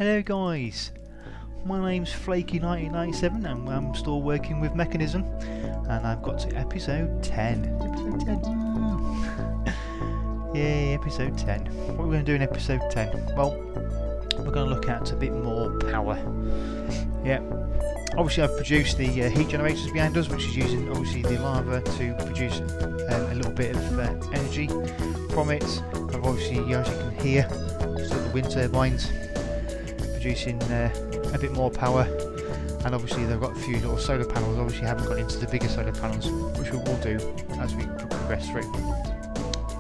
Hello guys, my name's Flaky1997 and I'm still working with Mekanism, and I've got to episode 10. Episode 10. Yay, episode 10. What are we going to do in episode 10? Well, we're going to look at a bit more power. Yeah, obviously I've produced the heat generators behind us, which is using obviously the lava to produce a little bit of energy from it. I've obviously, as you can hear, still the wind turbines producing a bit more power, and obviously they've got a few little solar panels. Obviously haven't got into the bigger solar panels, which we will do as we progress through.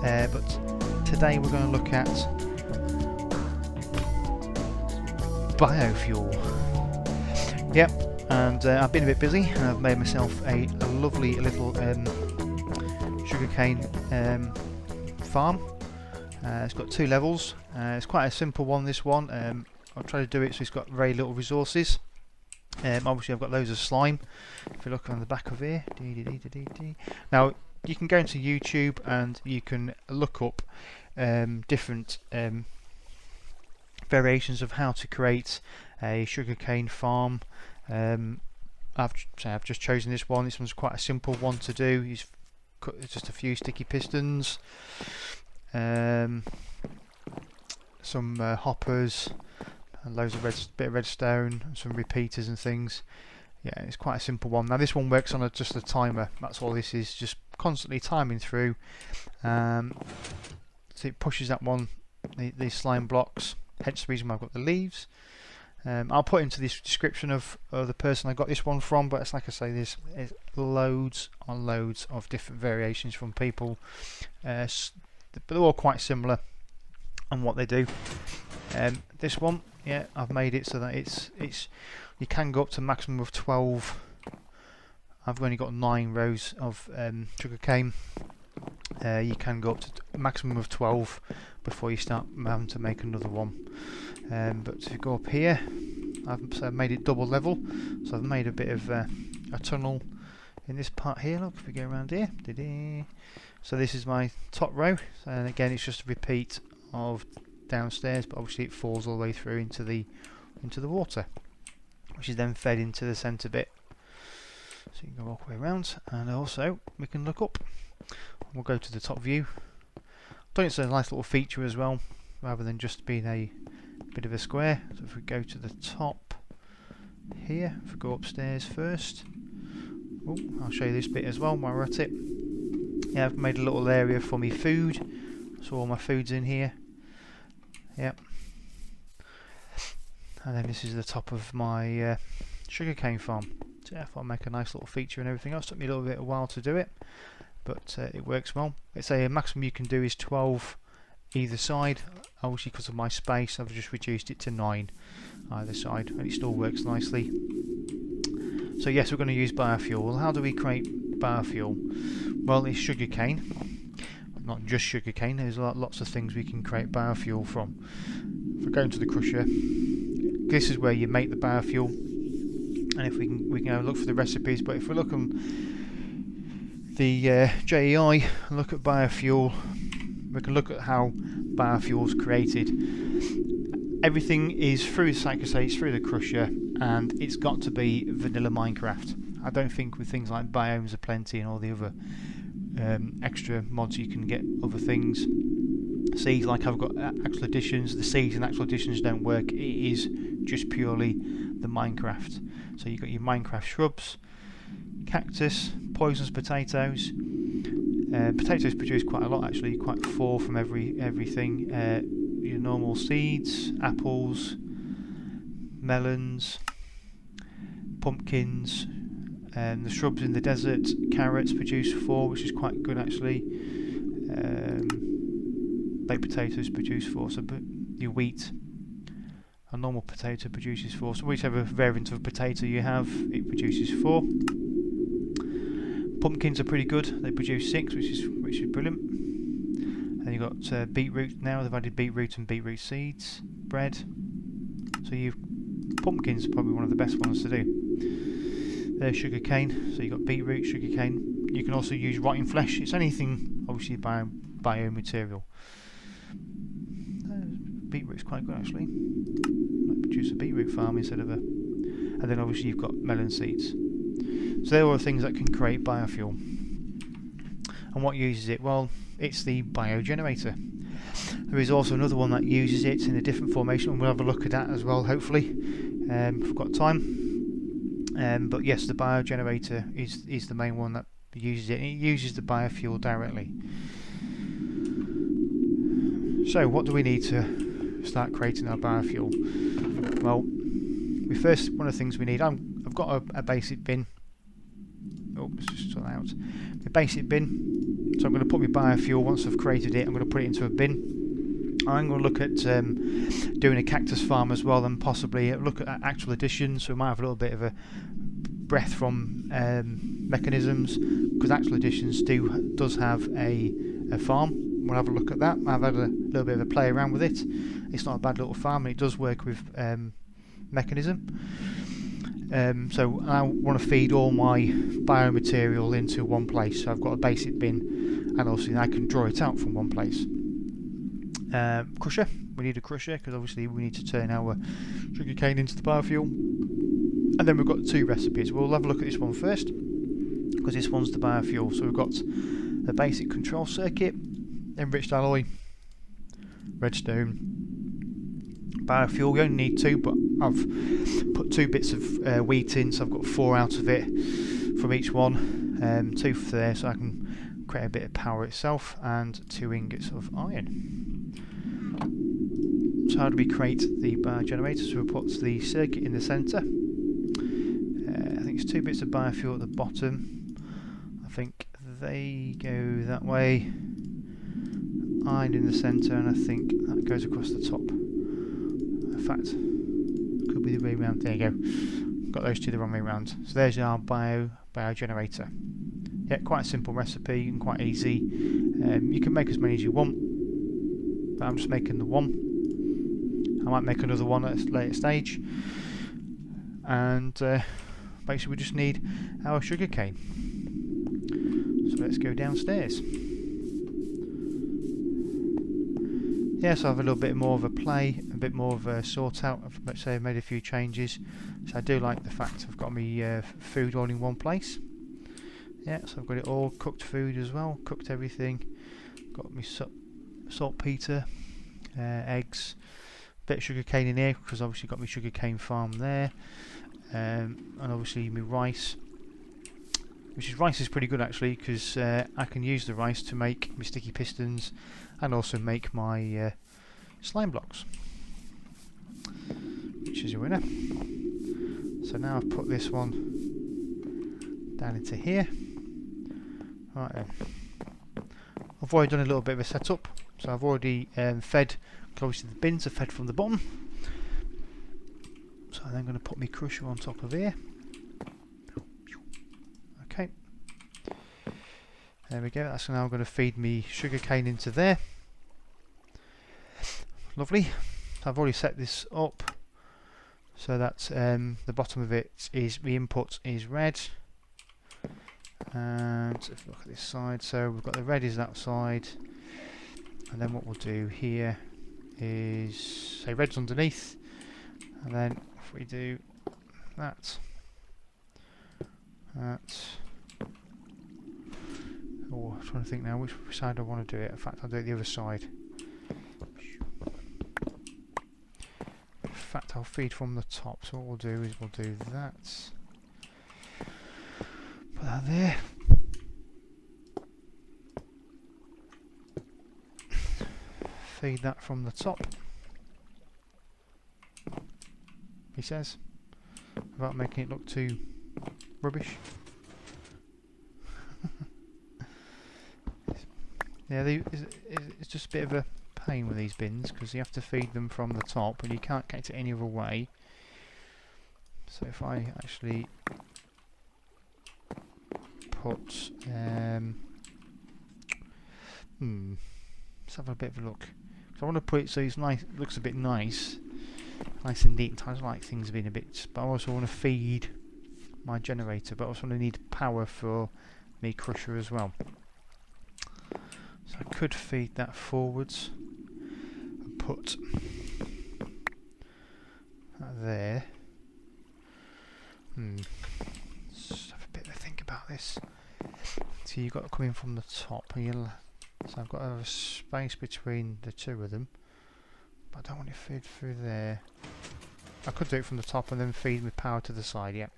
But today we're going to look at biofuel. Yep, and I've been a bit busy and I've made myself a lovely little sugarcane farm. It's got 2 levels. It's quite a simple one, this one. I'll try to do it so it's got very little resources. Obviously I've got loads of slime. If you look on the back of here, now you can go into YouTube and you can look up different variations of how to create a sugarcane farm. I've just chosen this one. This one's quite a simple one to do. It's just a few sticky pistons, some hoppers, and loads of bit of redstone, and some repeaters and things. Yeah, it's quite a simple one. Now this one works on just a timer. That's all this is, just constantly timing through. So it pushes that one, these slime blocks. Hence the reason why I've got the leaves. I'll put into this description of the person I got this one from, but it's like I say, there's loads and loads of different variations from people, but they're all quite similar on what they do. This one, yeah, I've made it so that it's you can go up to maximum of 12. I've only got 9 rows of sugarcane. You can go up to maximum of 12 before you start having to make another one. But if you go up here, I've made it double level, so I've made a bit of a tunnel in this part here. Look, if we go around here, so this is my top row, and again it's just a repeat of downstairs, but obviously it falls all the way through into the water, which is then fed into the centre bit. So you can go all the way around, and also we can look up. We'll go to the top view. I think it's a nice little feature as well, rather than just being a bit of a square. So if we go to the top here, if we go upstairs first, I'll show you this bit as well while we're at it. Yeah, I've made a little area for me food, so all my food's in here. Yep. And then this is the top of my sugarcane farm. So yeah, I'll make a nice little feature and everything else. Took me a little bit of a while to do it, but it works well. Let's say a maximum you can do is 12 either side. Obviously because of my space I've just reduced it to 9 either side, and it still works nicely. So yes, we're going to use biofuel. How do we create biofuel? Well, it's sugarcane, not just sugarcane. There's lots of things we can create biofuel from. If we go into the crusher, this is where you make the biofuel, and if we can have a look for the recipes. But if we look on the JEI and look at biofuel, we can look at how biofuel is created. Everything is through, like I say, it's through the crusher, and it's got to be vanilla Minecraft. I don't think with things like biomes aplenty and all the other extra mods you can get other things. Seeds, like I've got actual additions, the seeds and actual additions don't work. It is just purely the Minecraft. So you've got your Minecraft shrubs, cactus, poisonous potatoes. Potatoes produce quite a lot actually, quite 4 from everything. Your normal seeds, apples, melons, pumpkins, and the shrubs in the desert, carrots produce 4, which is quite good actually. Baked potatoes produce 4, so your wheat, a normal potato produces 4, so whichever variant of potato you have, it produces 4. Pumpkins are pretty good, they produce 6, which is brilliant. And you've got beetroot now, they've added beetroot and beetroot seeds, bread. So pumpkins are probably one of the best ones to do. There's sugarcane, so you've got beetroot, sugarcane. You can also use rotting flesh, it's anything obviously biomaterial. Beetroot's quite good actually. Might produce a beetroot farm instead of a... And then obviously you've got melon seeds. So they're all the things that can create biofuel. And what uses it? Well, it's the biogenerator. There is also another one that uses it in a different formation, and we'll have a look at that as well, hopefully, if we've got time. But yes, the biogenerator is the main one that uses it, and it uses the biofuel directly. So what do we need to start creating our biofuel? Well, one of the things we need, I've got a basic bin. Oh, let's just sort that out. A basic bin. So I'm going to put my biofuel, once I've created it, I'm going to put it into a bin. I'm going to look at doing a cactus farm as well, and possibly look at actual additions. So we might have a little bit of a breath from Mechanisms, because actual additions does have a farm. We'll have a look at that. I've had a little bit of a play around with it. It's not a bad little farm, and it does work with Mechanism. So I want to feed all my biomaterial into one place. So I've got a basic bin, and obviously I can draw it out from one place. Crusher. We need a crusher because obviously we need to turn our sugarcane into the biofuel. And then we've got 2 recipes. We'll have a look at this one first, because this one's the biofuel. So we've got the basic control circuit, enriched alloy, redstone, biofuel. We only need 2, but I've put 2 bits of wheat in, so I've got 4 out of it from each one. 2 for there, so I can create a bit of power itself, and 2 ingots of iron. So how do we create the biogenerator? So we put the circuit in the centre. I think it's 2 bits of biofuel at the bottom. I think they go that way. Iron in the centre, and I think that goes across the top. In fact, could be the way round. There you go. Got those 2 the wrong way round. So there's our biogenerator. Yeah, quite a simple recipe and quite easy. You can make as many as you want, but I'm just making the one. I might make another one at a later stage. And basically we just need our sugarcane. So let's go downstairs. Yeah, so I have a little bit more of a play, a bit more of a sort out. Let's say I've made a few changes. So I do like the fact I've got my food all in one place. Yeah, so I've got it all, cooked food as well, cooked everything. Got my saltpeter, eggs, bit of sugarcane in here, because obviously got my sugarcane farm there. And obviously my rice, rice is pretty good actually, because I can use the rice to make my sticky pistons and also make my slime blocks, which is a winner. So now I've put this one down into here. Right then, I've already done a little bit of a setup, so I've already fed, obviously the bins are fed from the bottom. So I'm then going to put my crusher on top of here. Okay, there we go. That's now going to feed me sugarcane into there. Lovely. I've already set this up so that the bottom of it is, the input is red. And if we look at this side, so we've got the red is that side, and then what we'll do here is say red's underneath, and then if we do that, oh, I'm trying to think now which side I want to do it. In fact, I'll do it the other side. In fact, I'll feed from the top, so what we'll do is we'll do that. Put that there. Feed that from the top, he says, without making it look too rubbish. Yeah, it's just a bit of a pain with these bins, because you have to feed them from the top and you can't get it any other way. So if I actually put let's have a bit of a look. So I want to put it so it's nice, it looks a bit nice and neat. I just like things being a bit, but I also want to feed my generator, but I also want to need power for me crusher as well. So I could feed that forwards and put that that there. Let's have a bit of a think about this. So you've got to come in from the top. So I've got to have a space between the two of them. But I don't want it to feed through there. I could do it from the top and then feed with power to the side, yeah.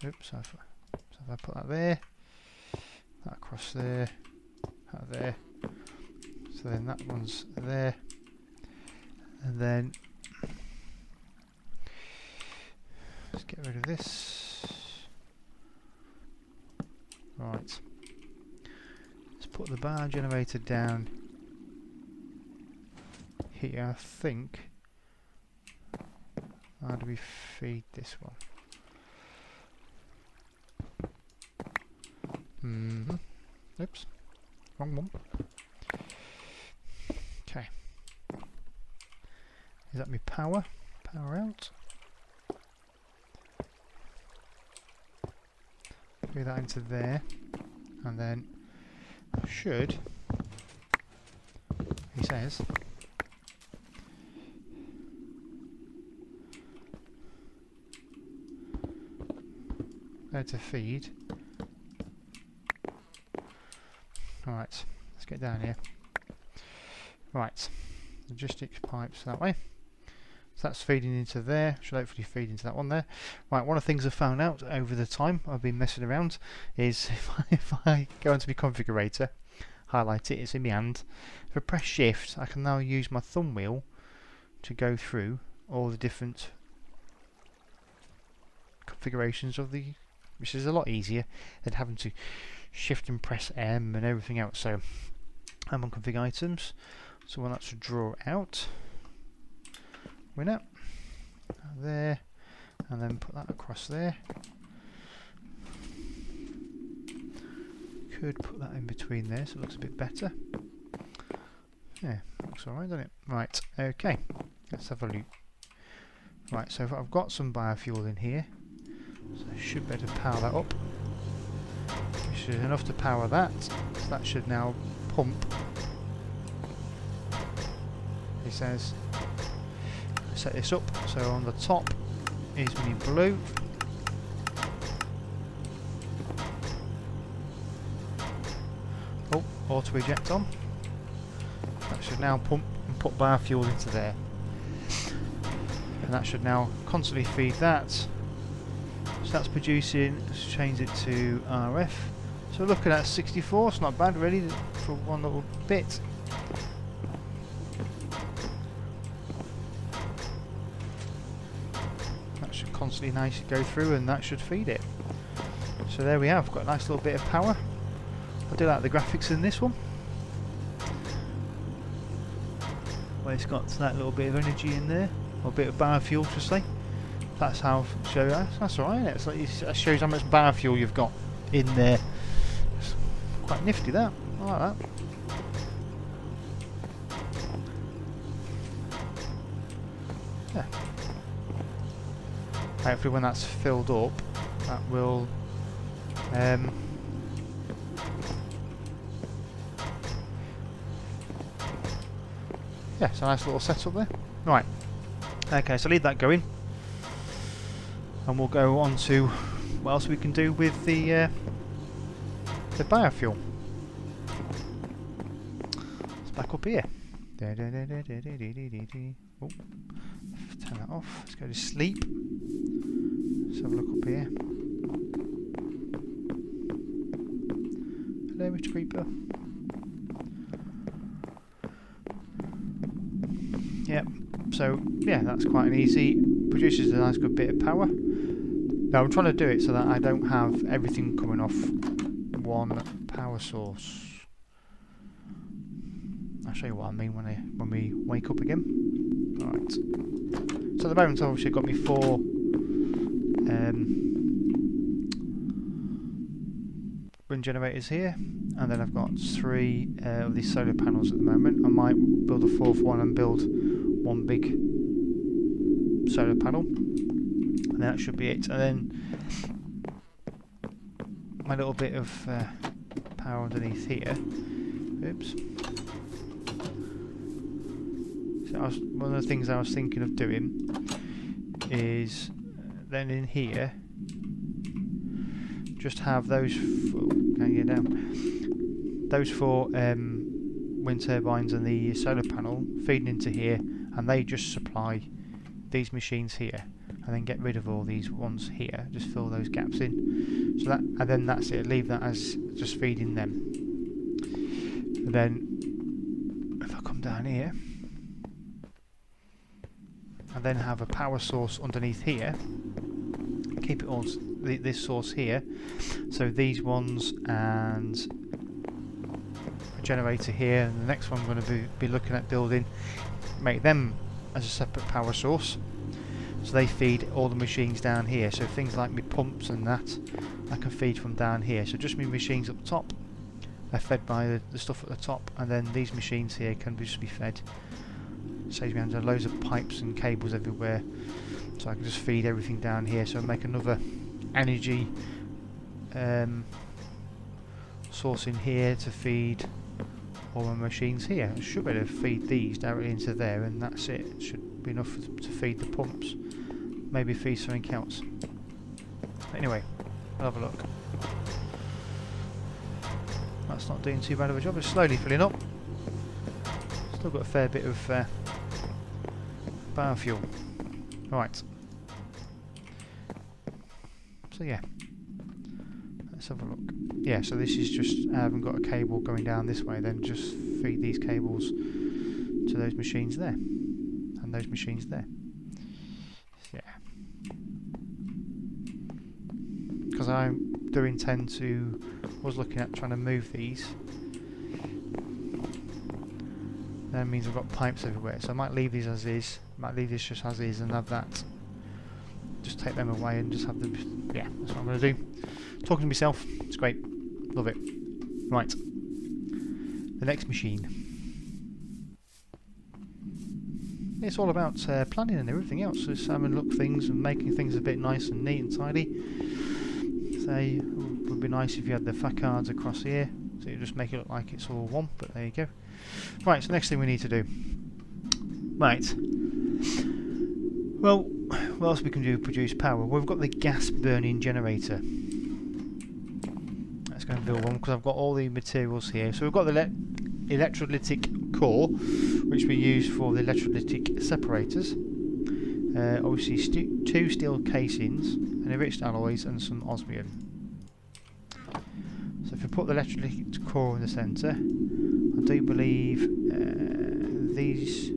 Oops, so if I put that there, that across there, that there. So then that one's there. And then let's get rid of this. Right. Let's put the bar generator down here, I think. How do we feed this one? Oops. Wrong one. Okay. Is that my power? Power out. Do that into there. And then should, he says, there to feed. Right, let's get down here. Right, logistics pipes that way. So that's feeding into there, should hopefully feed into that one there. Right, one of the things I've found out over the time I've been messing around is if I go into my configurator, highlight it, it's in my hand. If I press shift, I can now use my thumb wheel to go through all the different configurations of the, which is a lot easier than having to shift and press M and everything else. So I'm on config items, so we'll have to draw out winner there, and then put that across there. Could put that in between there so it looks a bit better. Yeah, looks alright, doesn't it? Right, okay, let's have a look. Right, so I've got some biofuel in here, so I should be able to power that up, which is enough to power that, so that should now pump. He says, set this up, so on the top is my blue, oh, auto eject on, that should now pump and put biofuel into there, and that should now constantly feed that, so that's producing, let's change it to RF, so we're looking at 64, it's not bad really for one little bit. Constantly nice to go through, and that should feed it. So there we have, got a nice little bit of power. I do like the graphics in this one, where it's got that little bit of energy in there, or a bit of biofuel to say. That's how show that's alright, isn't it? It's like, it shows how much biofuel you've got in there. It's quite nifty that. I like that. Yeah. Hopefully when that's filled up, that will yeah, it's a nice little setup there. Right, okay, so leave that going, and we'll go on to what else we can do with the biofuel. It's back up here. Oh, turn that off. Let's go to sleep. Let's have a look up here. Hello, Mr. Creeper. Yep, so yeah, that's quite an easy, produces a nice good bit of power. Now I'm trying to do it so that I don't have everything coming off one power source. I'll show you what I mean when we wake up again. Alright. So at the moment I've obviously got me 4 wind generators here, and then I've got 3 of these solar panels at the moment. I might build a 4th one and build one big solar panel, and that should be it. And then my little bit of power underneath here. Oops. So one of the things I was thinking of doing is then in here just have those can you get down? Those 4 wind turbines and the solar panel feeding into here, and they just supply these machines here, and then get rid of all these ones here, just fill those gaps in. So that, and then that's it, leave that as just feeding them. And then if I come down here and then have a power source underneath here, keep it all this source here, so these ones and a generator here, and the next one I'm going to be looking at building, make them as a separate power source, so they feed all the machines down here. So things like my pumps and that, I can feed from down here. So just my machines up top, they're fed by the stuff at the top, and then these machines here can just be fed. Saves me under loads of pipes and cables everywhere, so I can just feed everything down here. So make another energy source in here to feed all my machines here. I should be able to feed these directly into there, and that's it. It should be enough to feed the pumps. Maybe feed something else. Anyway, I'll have a look. That's not doing too bad of a job. It's slowly filling up. Still got a fair bit of biofuel. Right. So yeah, let's have a look. Yeah, so this is just, I haven't got a cable going down this way, then just feed these cables to those machines there, and those machines there. Yeah. Because I do intend to, was looking at trying to move these. That means I've got pipes everywhere, so I might leave these as is, might leave this just as is and have that. Just take them away and just have them, yeah, that's what I'm going to do. Talking to myself, it's great, love it. Right, the next machine. It's all about planning and everything else, just having a look things and making things a bit nice and neat and tidy. Say, it would be nice if you had the facades across here, so you just make it look like it's all one, but there you go. Right, so next thing we need to do. Right, well, what else we can do to produce power? Well, we've got the gas burning generator. Let's go and build one, because I've got all the materials here. So we've got the electrolytic core, which we use for the electrolytic separators. Obviously 2 steel casings, and enriched alloys, and some osmium. So if we put the electrolytic core in the centre, I do believe these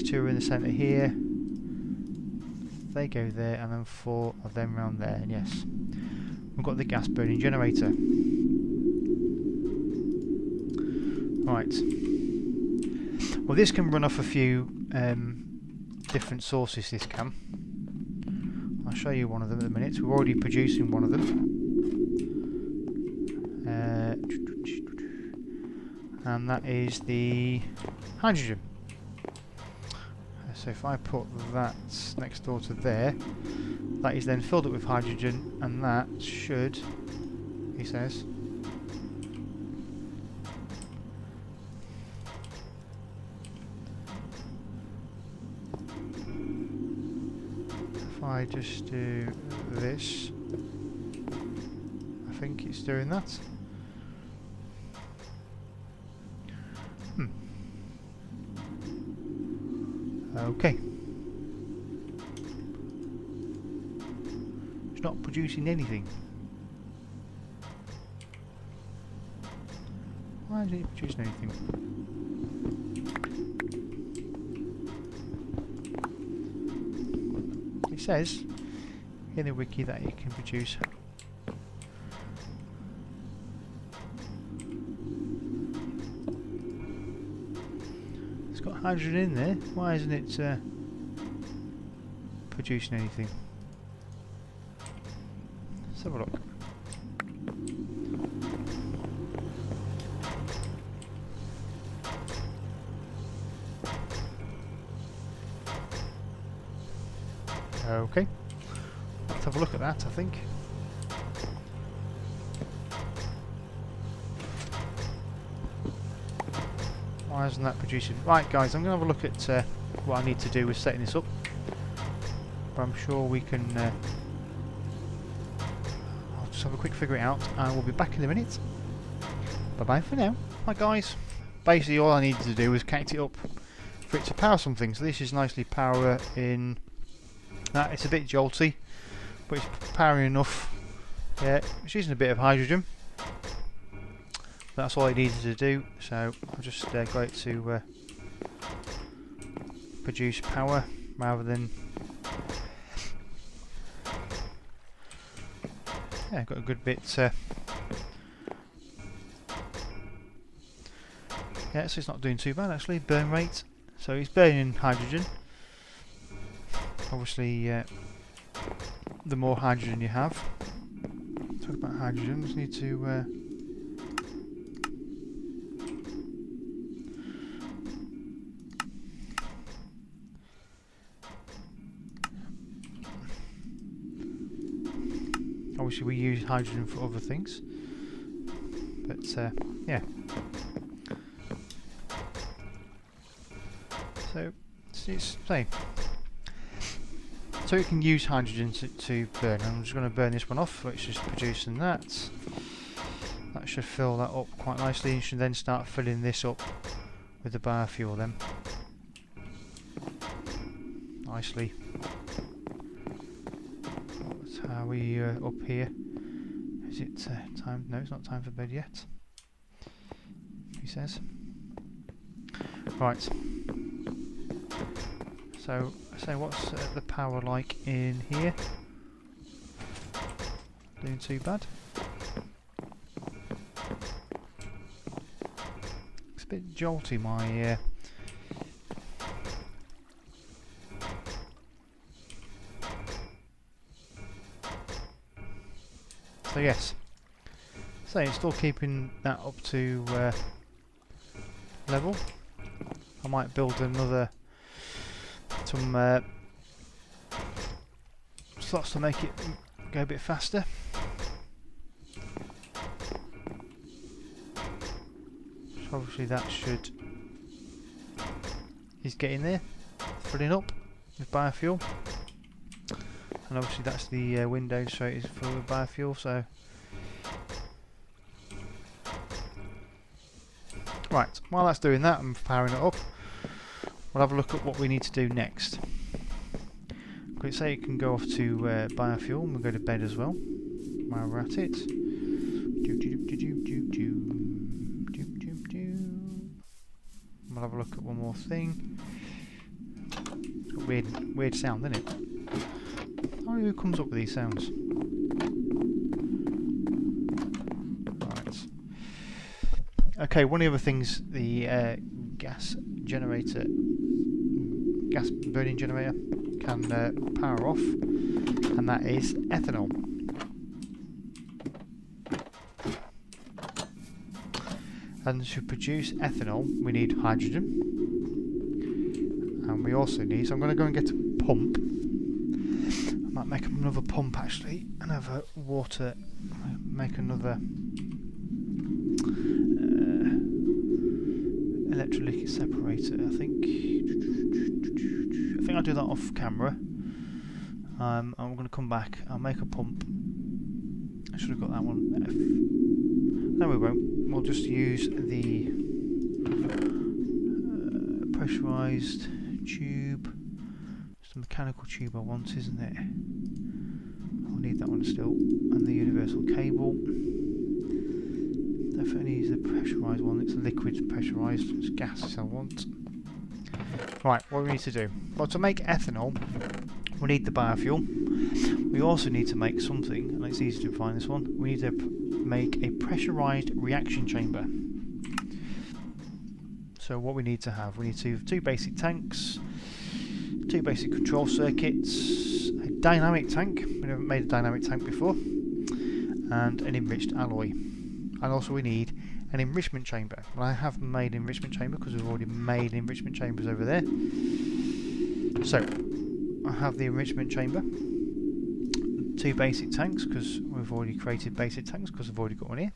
2 are in the centre here. They go there, and then 4 of them around there. And yes, we've got the gas burning generator. Right. Well, this can run off a few different sources. This can. I'll show you one of them in a minute. We're already producing one of them. And that is the hydrogen. So if I put that next door to there, that is then filled up with hydrogen, and that should, he says, if I just do this, I think it's doing that. Okay. It's not producing anything. Why isn't it producing anything? It says in the wiki that it can produce. It's got hydrogen in there. Why isn't it producing anything? Let's have a look. Okay, let's have a look at that, I think. Why isn't that producing? Right guys, I'm going to have a look at what I need to do with setting this up. But I'm sure we can... I'll just have a quick figure it out, and we'll be back in a minute. Bye-bye for now. Hi guys. Basically all I needed to do was connect it up for it to power something. So this is nicely power in... it's a bit jolty, but it's powering enough. Yeah, it's using a bit of hydrogen. That's all I needed to do, so I'll just go to produce power rather than... Yeah, got a good bit... yeah, so it's not doing too bad actually, burn rate. So it's burning hydrogen. Obviously, the more hydrogen you have... Talk about hydrogen, just need to... Obviously we use hydrogen for other things, but yeah. So it's same. So you can use hydrogen to burn. I'm just going to burn this one off, which is producing that. That should fill that up quite nicely. You should then start filling this up with the biofuel then. Nicely. Are we up here? Is it time? No, it's not time for bed yet. He says. Right. So what's the power like in here? Doing too bad. It's a bit jolty, my so yes, so it's still keeping that up to level. I might build another some slots to make it go a bit faster. So obviously that should is getting there, filling up with biofuel. And obviously that's the window, so it is full of biofuel. So right, while that's doing that, I'm powering it up. We'll have a look at what we need to do next. Let's say it can go off to biofuel, and we'll go to bed as well while we're at it. We'll have a look at one more thing. It's got weird sound, isn't it? I don't know who comes up with these sounds. Right. Okay, one of the other things, the gas burning generator can power off, and that is ethanol. And to produce ethanol we need hydrogen, and we also need, so I'm going to go and get a pump. I might make another pump actually, and have a water, make another electrolytic separator. I think I'll do that off camera. I'm going to come back, I'll make a pump. I should have got that one. No, we won't. We'll just use the pressurised tube. It's the mechanical tube I want, isn't it? I'll need that one still. And the universal cable. Definitely use the pressurised one. It's liquid pressurised. It's gas I want. Right, what do we need to do? Well, to make ethanol, we need the biofuel. We also need to make something, and it's easy to find this one. We need to make a pressurised reaction chamber. So what we need to have, we need to have two basic tanks, two basic control circuits, a dynamic tank, we haven't made a dynamic tank before, and an enriched alloy. And also we need an enrichment chamber. Well, I have made an enrichment chamber because we've already made enrichment chambers over there. So I have the enrichment chamber, two basic tanks because we've already created basic tanks because I've already got one here,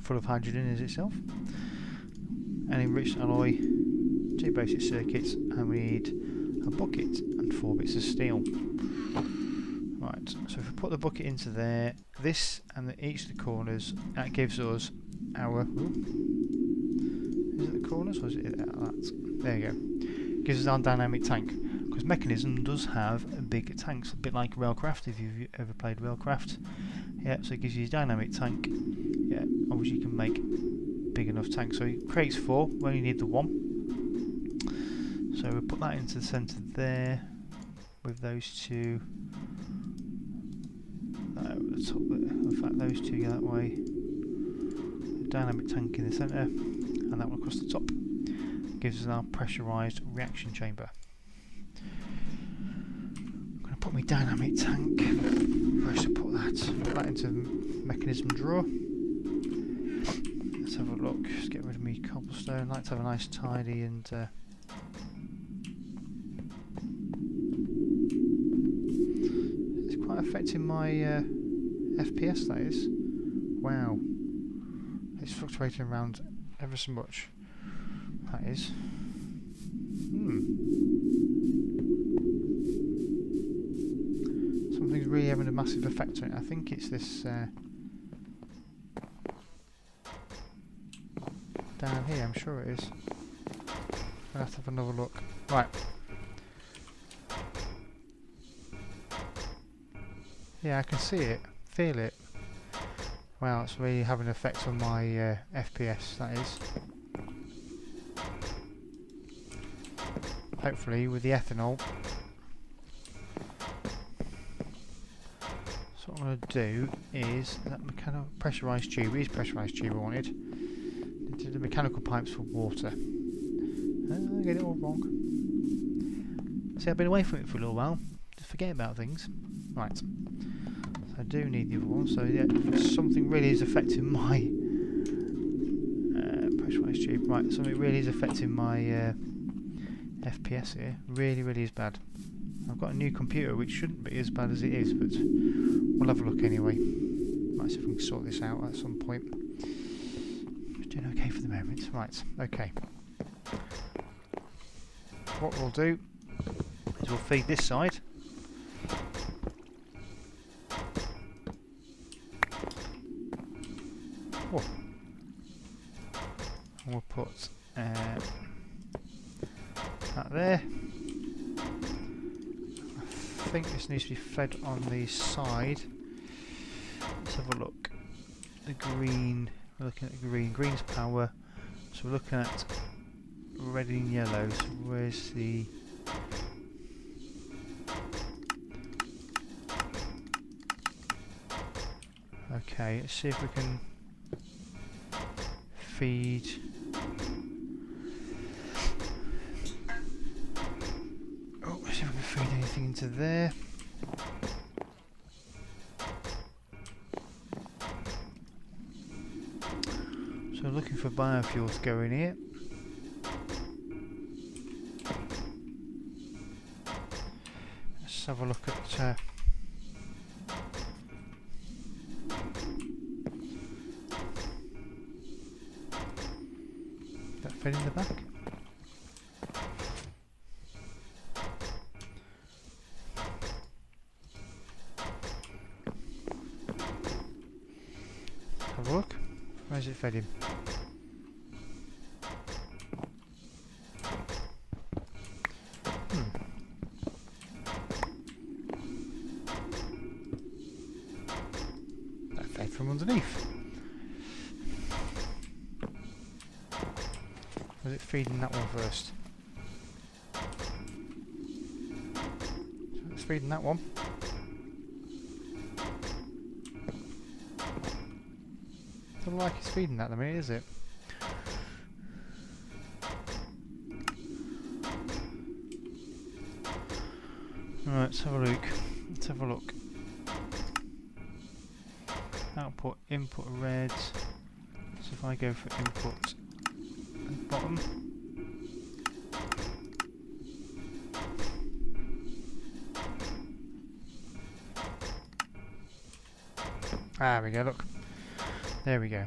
full of hydrogen in itself, an enriched alloy, two basic circuits, and we need a bucket and 4 bits of steel. Right, so if we put the bucket into there, this and each of the corners, that gives us our... is it the corners or is it that? There you go. Gives us our dynamic tank. Because Mekanism does have big tanks, a bit like Railcraft, if you've ever played Railcraft. Yeah, so it gives you a dynamic tank. Yeah, obviously you can make big enough tanks. So it creates 4, we only need the 1. So we'll put that into the centre there, with those 2 at the top there. In fact, those 2 go that way. Dynamic tank in the centre, and that one across the top. Gives us our pressurised reaction chamber. I'm going to put my dynamic tank. Where should I put that? Put that into the Mekanism drawer. Let's have a look. Just get rid of my cobblestone. I like to have a nice tidy and it's quite affecting my FPS, that is. Wow. It's fluctuating around ever so much. That is. Something's really having a massive effect on it. I think it's this down here, I'm sure it is. I'll have to have another look. Right. Yeah, I can see it, feel it. Wow, it's really having an effect on my FPS, that is. Hopefully with the ethanol. So what I'm going to do is that mechanical pressurised tube, it is pressurised tube I wanted. Into the mechanical pipes for water. I get it all wrong. See, I've been away from it for a little while. Just forget about things. Right. So I do need the other one. So yeah, something really is affecting my pressurised tube. Right, something really is affecting my FPS here. Really, really is bad. I've got a new computer which shouldn't be as bad as it is, but we'll have a look anyway. Might see if we can sort this out at some point. We're doing okay for the moment. Right, okay. What we'll do is we'll feed this side. Oh. And we'll put that there. I think this needs to be fed on the side. Let's have a look. The green, we're looking at the green. Green's power. So we're looking at red and yellow. So where's the... Okay, let's see if we can feed... Oh, let's see if we can feed anything into there. So looking for biofuel to go in here. Let's have a look at that fed in the back. Have a look. Where's it fed in? That fed from underneath. Was it feeding that one first? So it's feeding that one. Doesn't look like it's feeding that at the minute, is it? Right, let's have a look. Let's have a look. Output, input red. So if I go for input and bottom. There we go, look. There we go.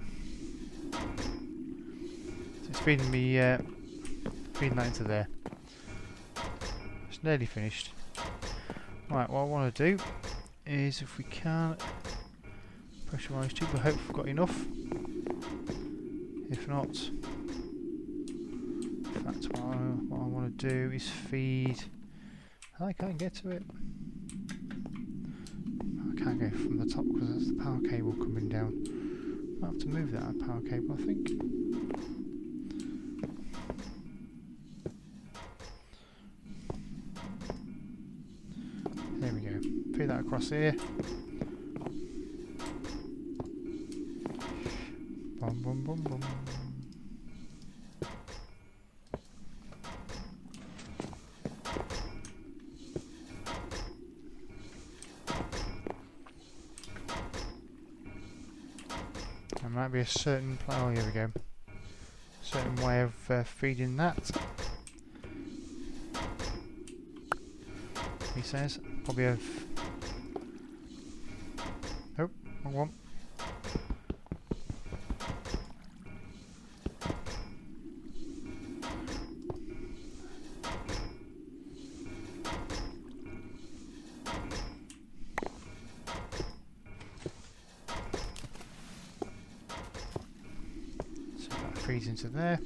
So it's feeding me, feeding that into there. Let's It's nearly finished. Right, what I want to do is, if we can, pressurise tube. I hope we've got enough. If not, in fact, what I want to do is feed. I can't get to it. I can't go from the top because that's the power cable coming down. I have to move that power cable, I think. There we go. Feed that across here. Bum, bum, bum, bum. There might be a certain oh, here we go. Certain way of feeding that. He says probably have. Oh, wrong one. Feeds into there.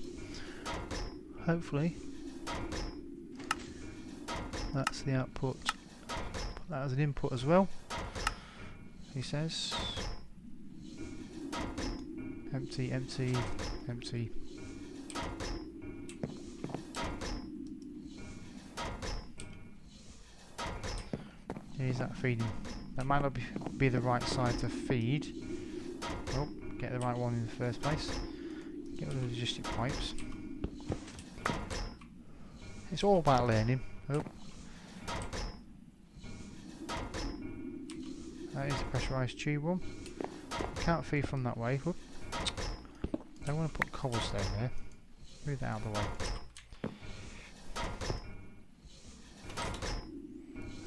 Hopefully that's the output. Put that as an input as well. He says empty, empty, empty. Here's that feeding. That might not be the right side to feed. Oh, get the right one in the first place. Get rid of the logistic pipes. It's all about learning. Oh. That is a pressurised tube one. Can't feed from that way. Whoop. Don't want to put cobblestone there. Move that out of the way.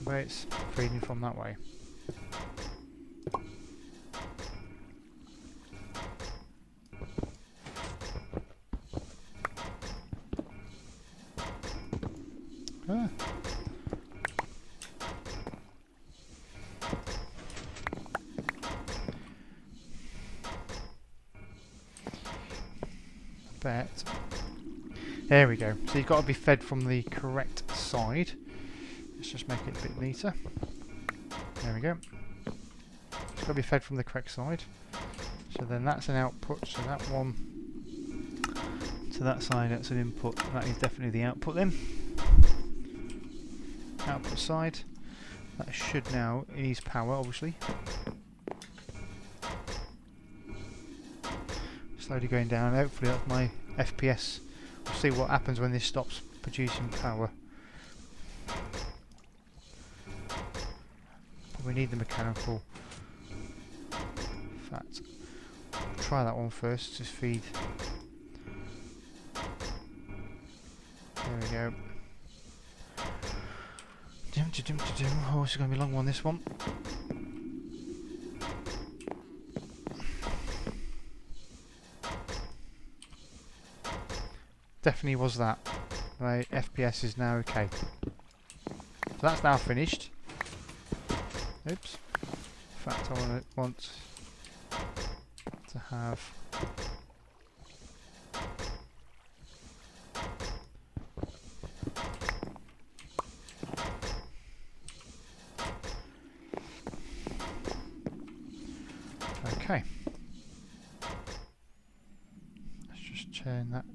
But it's feeding from that way. Ah. Bet. There we go. So you've got to be fed from the correct side. Let's just make it a bit neater. There we go. It's got to be fed from the correct side. So then that's an output. So that one to that side, that's an input. That is definitely the output then. Output side. That should now, it needs power obviously. Slowly going down, hopefully that's my FPS. We'll see what happens when this stops producing power. But we need the mechanical. In fact, try that one first to feed. There we go. Oh, it's going to be a long one, this one. Definitely was that. My FPS is now okay. So that's now finished. Oops. In fact, I want to have. Okay. Let's just turn that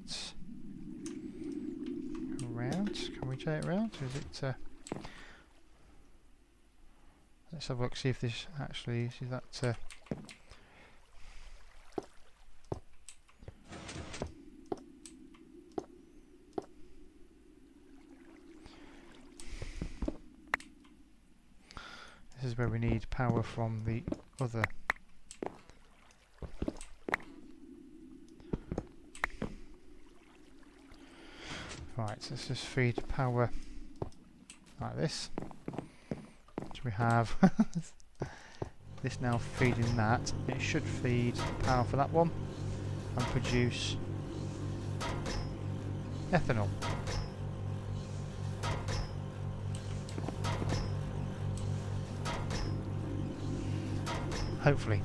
around. Can we turn it around? Or is it? Let's have a look. See if this actually is that. This is where we need power from the other. Right, so let's just feed power like this. So we have this now feeding that. It should feed power for that one and produce ethanol. hopefully.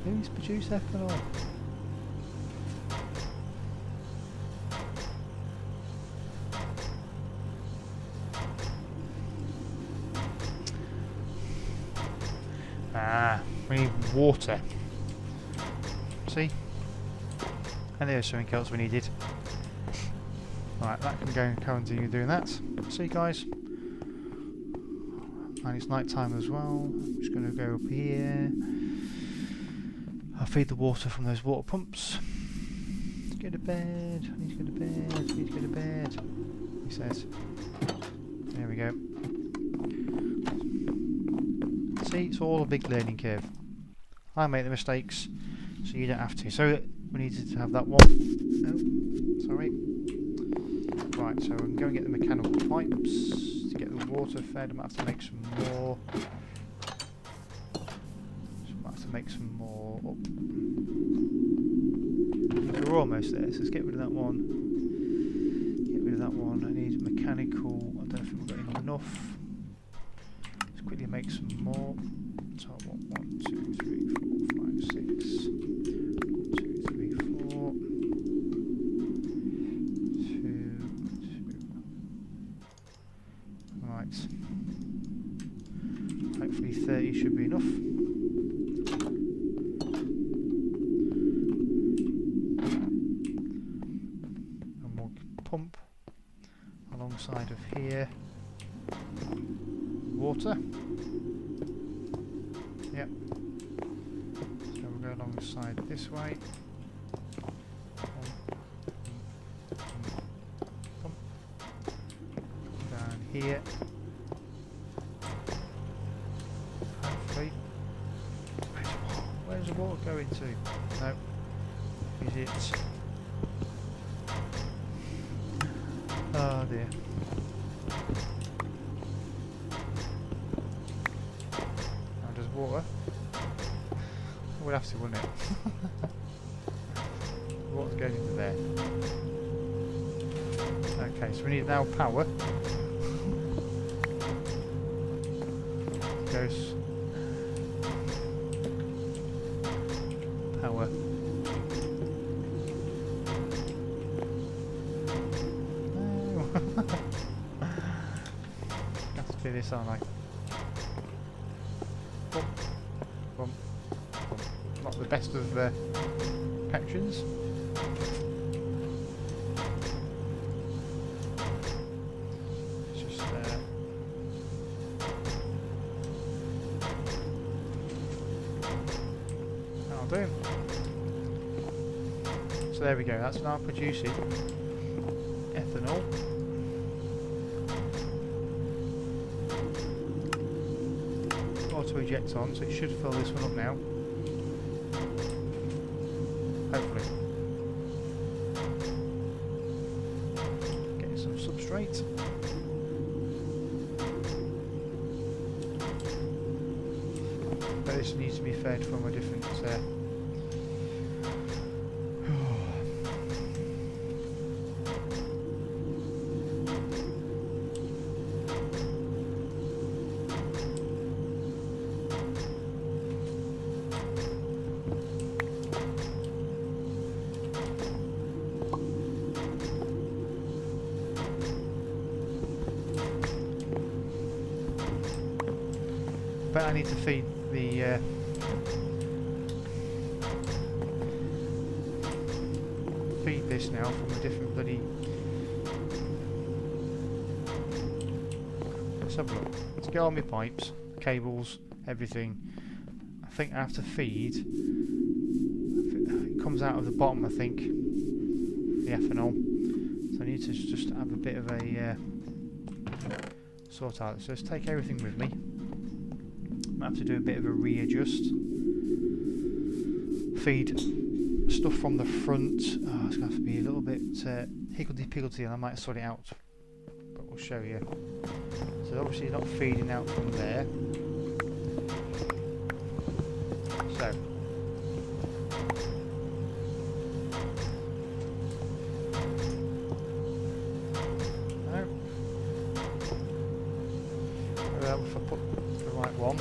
Please produce ethanol. Ah, we need water. See? And there's something else we needed. Right, that can go and continue doing that. See guys? And it's night time as well. I'm just going to go up here. I'll feed the water from those water pumps. Let's go to bed. I need to go to bed. I need to go to bed. He says. There we go. See, it's all a big learning curve. I make the mistakes, so you don't have to. So we needed to have that one. No, sorry. Right, so we can go and get the mechanical pipes to get the water fed. I might have to make some more. Make some more up. We're almost there, so let's get rid of that one. Get rid of that one. I need mechanical. I don't know if we've got enough. Let's quickly make some more. So I want 1, 2, 3, 4, 5, 6. 1, 2, 3, 4. 2. Right. Hopefully 30 should be enough. Pump alongside of here. Water. Yep. So we'll go alongside this way. Pump. Down here. Hopefully. Where's the water going to? No. Is it? Oh dear. Now does water? We'd have to, wouldn't it? Water's going into there. Okay, so we need now power. Goes power. Have to do this, aren't I? Bump, bump, bump. Not the best of patrons. It's just that'll do. So there we go. That's now producing ethanol. Auto eject on, so it should fill this one up now. Hopefully. Getting some substrate. But this needs to be fed from a different but I need to feed the feed this now from a different bloody. Let's have a look. Let's get all my pipes, cables, everything. I think I have to feed. It comes out of the bottom, I think. The ethanol. So I need to just have a bit of a sort out. So let's take everything with me. I have to do a bit of a readjust. Feed stuff from the front. Oh, it's going to have to be a little bit higgledy-piggledy, and I might sort it out, but we'll show you. So obviously not feeding out from there. So no. Well, if I put the right one.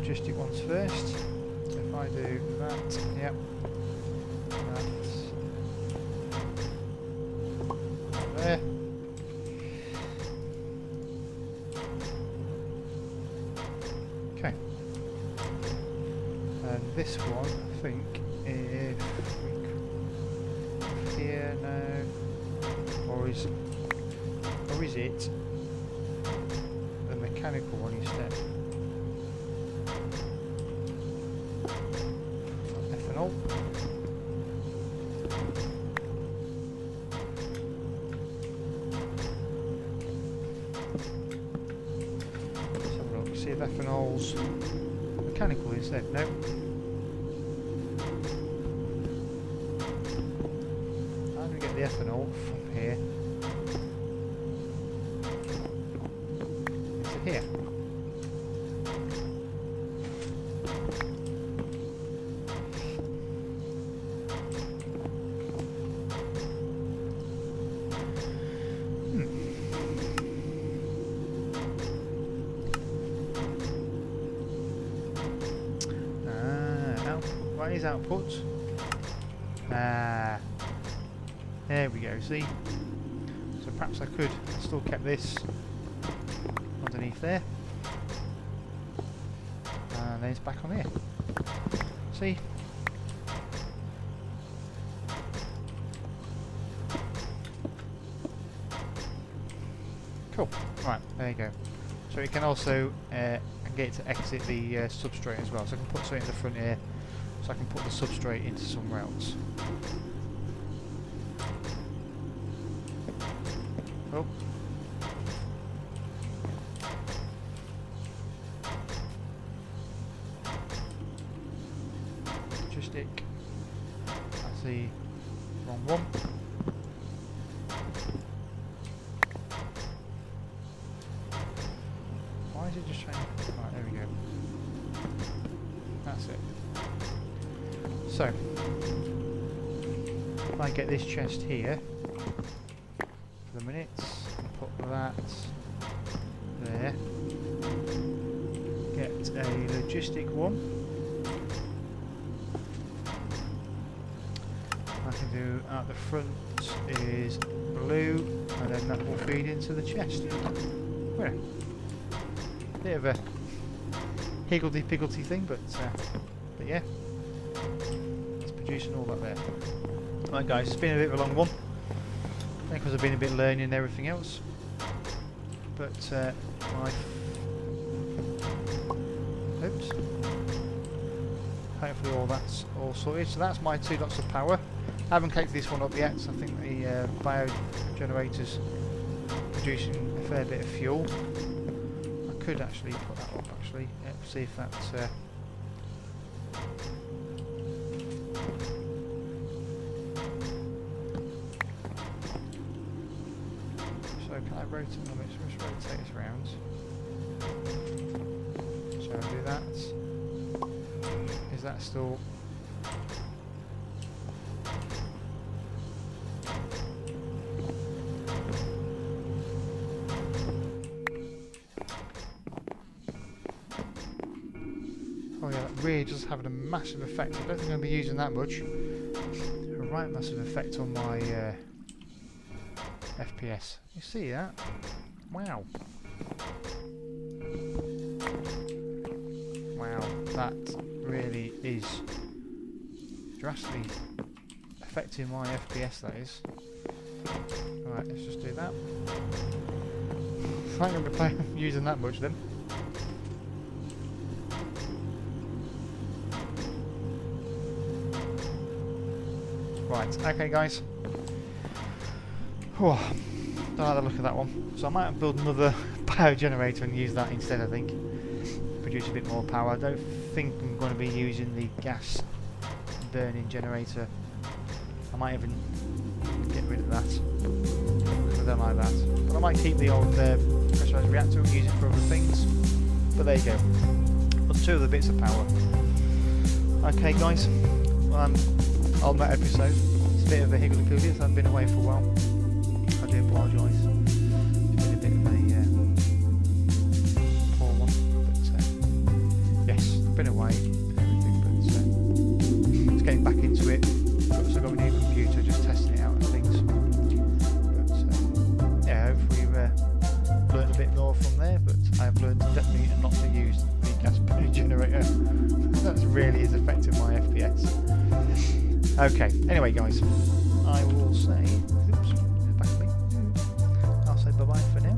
logistic ones first. So if I do that, yep, that, there. Okay. And this one, I think, if we here now, or is it the mechanical one instead? Ethanol. Let's have a look, see if ethanol's mechanical instead. No. How do we get the ethanol from here into here? What is output? There we go, see? So perhaps I could have still kept this underneath there. And then it's back on here. See? Cool. Right, there you go. So it can also get it to exit the substrate as well. So I can put something in the front here. So I can put the substrate into somewhere else. Oh. Logistic. That's the wrong one. Why is it just trying? Right, there we go. That's it. So, if I get this chest here for the minutes, put that there, get a logistic one. I can do at the front is blue, and then that will feed into the chest. Well, bit of a higgledy-piggledy thing, but yeah. Producing all that there. Right guys, it's been a bit of a long one. I think because I've been a bit learning and everything else. But oops. Hopefully all that's all sorted. So that's my 2 lots of power. I haven't connected this one up yet, so I think the bio generator's producing a fair bit of fuel. I could actually put that up actually, see if that's can I rotate them? Let's just rotate this round. So I'll do that. Is that still? Oh yeah, that really does have a massive effect. I don't think I'll be using that much. A right massive effect on my FPS. You see that? Wow. Wow, that really is drastically affecting my FPS, that is. Alright, let's just do that. I'm not going to be using that much then. Right, okay guys. Oh, don't like the look of that one. So I might build another power generator and use that instead, I think. Produce a bit more power. I don't think I'm going to be using the gas burning generator. I might even get rid of that. I don't like that. But I might keep the old pressurized reactor and use it for other things. But there you go. That's 2 of the bits of power. Okay guys, on that episode. It's a bit of a higgledy-piggledy, so I've been away for a while. I do apologise. It's been a bit of a poor one, but yes, more from there, but I have learned definitely not to use the gas burning generator. That really is affecting my FPS. Okay, anyway guys, I will say, oops, back to me. I'll say bye bye for now.